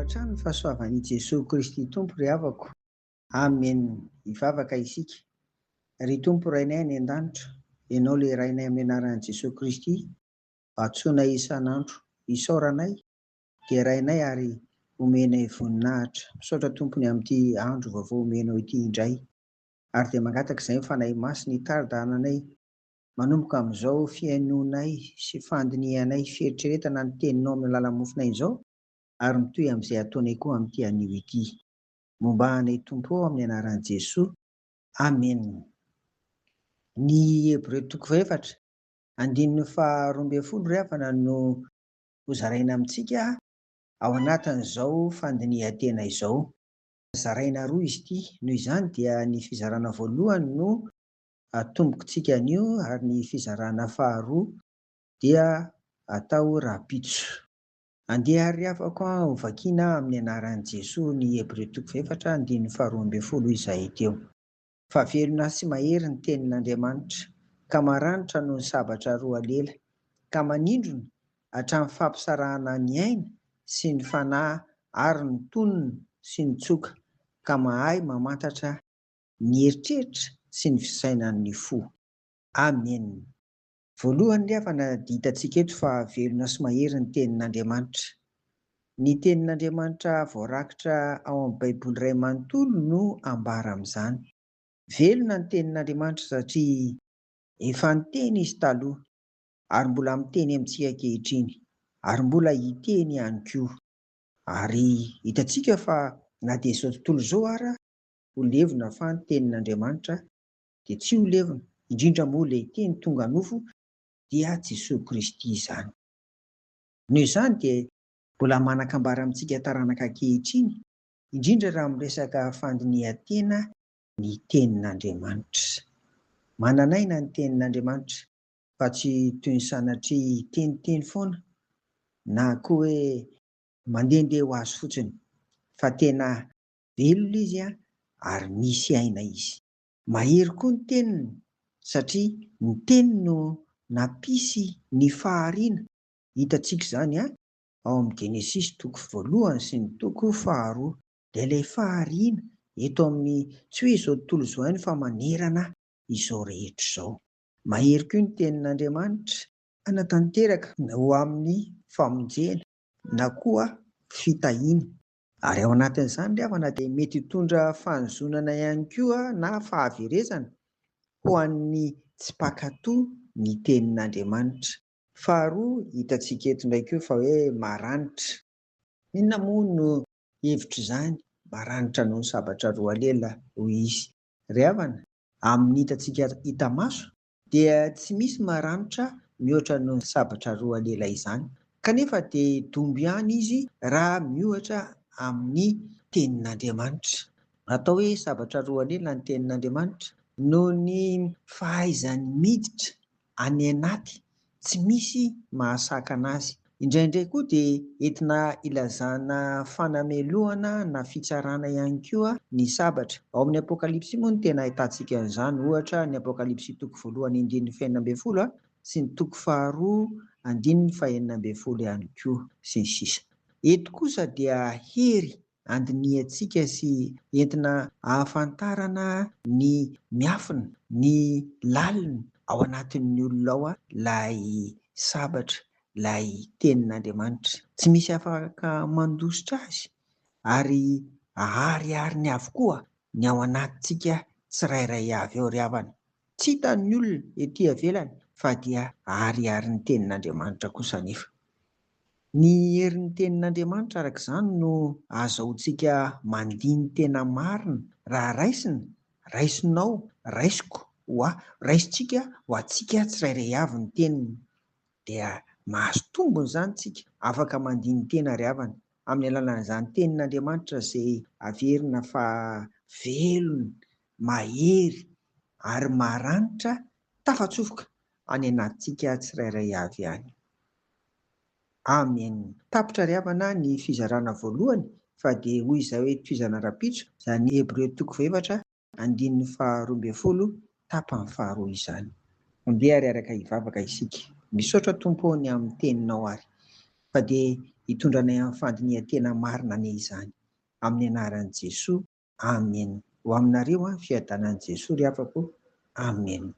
miakatra ny fahasoavan'i Jesosy Kristy Tompo ry havako. Amen. Hivavaka isika. Ry Tompo rainay any an-danitra, ianao ilay rainay amin'ny anaran'i Jesosy Kristy, antsoinay isan'andro, isaoranay dia rainay ary omenay voninahitra. Misaotra Tompony amin'ity andro vaovao omenao ity indray, ary dia mangataka izay ny fanahy masina hitaridahananay manomboka amin'izao fiainonay sy fandinihanay fieritreretana ny teninao amin'ny lalamofonay izao, ary mitohy amin'izay ataonay koa amin'ity anio ity. Mombanay Tompo ao amin'ny anaran'i Jesosy. Amen. Ny Hebreo 4:12 ry havana no hozaraina amintsika ao anatin'izao fandinihan-tena izao. Zaraina roa izy ity, noho izany dia ny fizarana voalohany no atombokontsika anio, ary ny fizarana faharoa dia atao rapitso. Andeha ry havako ho vakiana amin'ny anaran'i Jesosy ny Hebreo 4:12 izay teo. Fa velona sy mahery ny tenin'Andriamanitra, ka maranitra no ny sabatra roa lela, ka manindrona hatramin'ny fampisarahana ny aina sy ny fanahy ary ny tonona sy ny tsoka, ka mahay mamantatra ny eritreritra sy ny fisainan'ny fo. Amen. Voalohany ry havana hitantsika eto fa velona sy mahery ny tenin'Andriamanitra. Ny tenin'Andriamanitra voarakitra ao amin'ny Baiboly iray manontolo no ambara amin'izany. Velona ny tenin'Andriamanitra satria efa niteny izy taloha, ary mbola miteny amintsika ankehitriny, ary mbola hiteny ihany koa. Ary hitantsika fa na dia izao tontolo izao ary ho levona fa ny tenin'Andriamanitra dia tsy ho levona, indrindra moa ilay teny tonga nofo dia Jesosy Kristy izany. Noho izany dia mbola manan-kambara amintsika taranaka ankehitriny, indrindra raha miresaka fandinihan-tena ny tenin'Andriamanitra. Mananaina ny tenin'Andriamanitra, fa tsy toy ny sanatria teniteny foana na koa hoe mandehandeha ho azy fotsiny, fa tena velona izy ary misy aina izy. Mahery koa ny teniny satria ny teniny no nampisy ny fahariana. Hitantsika izany ao amin'ny Genesisy 1 sy ny 2. Dia ilay fahariana eto amin'ny tsy hoe izao tontolo izao ihany fa manerana izao rehetra izao. Mahery koa ny tenin'Andriamanitra anatanteraka ho amin'ny famonjena na koa fitahiana. Ary ao anatin'izany ry havana dia mety hitondra fanozonana ihany koa na fahaverezana ho an'ny tsy mpankatoa ny tenin'Andriamanitra. Faharoa, hitantsika eto indray koa fa hoe maranitra. Inona moa no hevitra izany? Maranitra noho ny sabatra roa lela hoy izy. Ry havana, amin'ny hitantsika hita maso dia tsy misy maranitra mihoatra noho ny sabatra roa lela izany, kanefa dia dombo ihany izy raha miohatra amin'ny tenin'Andriamanitra. Atao hoe sabatra roa lela ny tenin'Andriamanitra noho ny fahaizany miditra any anaty, tsy misy mahasaka anazy. Indraindray koa dia entina ilazana fanamelohana na fitsarana ihany koa ny sabatra. Ao amin'ny Apokalipsy moa no tena ahitantsika an'izany, ohatra ny Apokalipsy 1:1-12 sy ny 2:2-9 ihany koa sy ny sisa. Eto kosa dia hery andinihantsika sy entina ahafantarana ny miafina, ny lalina ao anatin'ny olona ao ilay sabatra, ilay tenin'Andriamanitra. Tsy misy afaka mandositra azy, ary ahariariny avokoa ny ao anatintsika tsirairay avy ao ry havana. Tsy hitan'ny olona ety ivelany fa dia ahariarin'ny tenin'Andriamanitra kosa anefa. Ny herin'ny tenin'Andriamanitra araka izany no ahazoantsika mandiny tena marina. Raha raisina, raisinao, raisiko ho ahy, raisintsika ho antsika tsirairay avy ny teniny, dia mahazo tombony izany tsika, afaka mandiny tena ry havana amin'ny alalan'izany tenin'Andriamanitra izay averina fa velona, mahery ary maranitra tafatsofoka any anatintsika tsirairay avy ihany. Amen. Tapitra ry havana ny fizarana voalohany, fa dia hoy izay hoe tohizana rapitso, izany Hebreo 4:12 tapany faharoa izany. Andeha ary araka hivavaka isika. Misaotra Tompo ny amin'ny teninao ary, fa dia hitondra anay amin'ny fandinihan-tena marina anie izany. Amin'ny anaran'i Jesoa, amen. Ho aminareo fiadanan'i Jesoa ry havako, amen.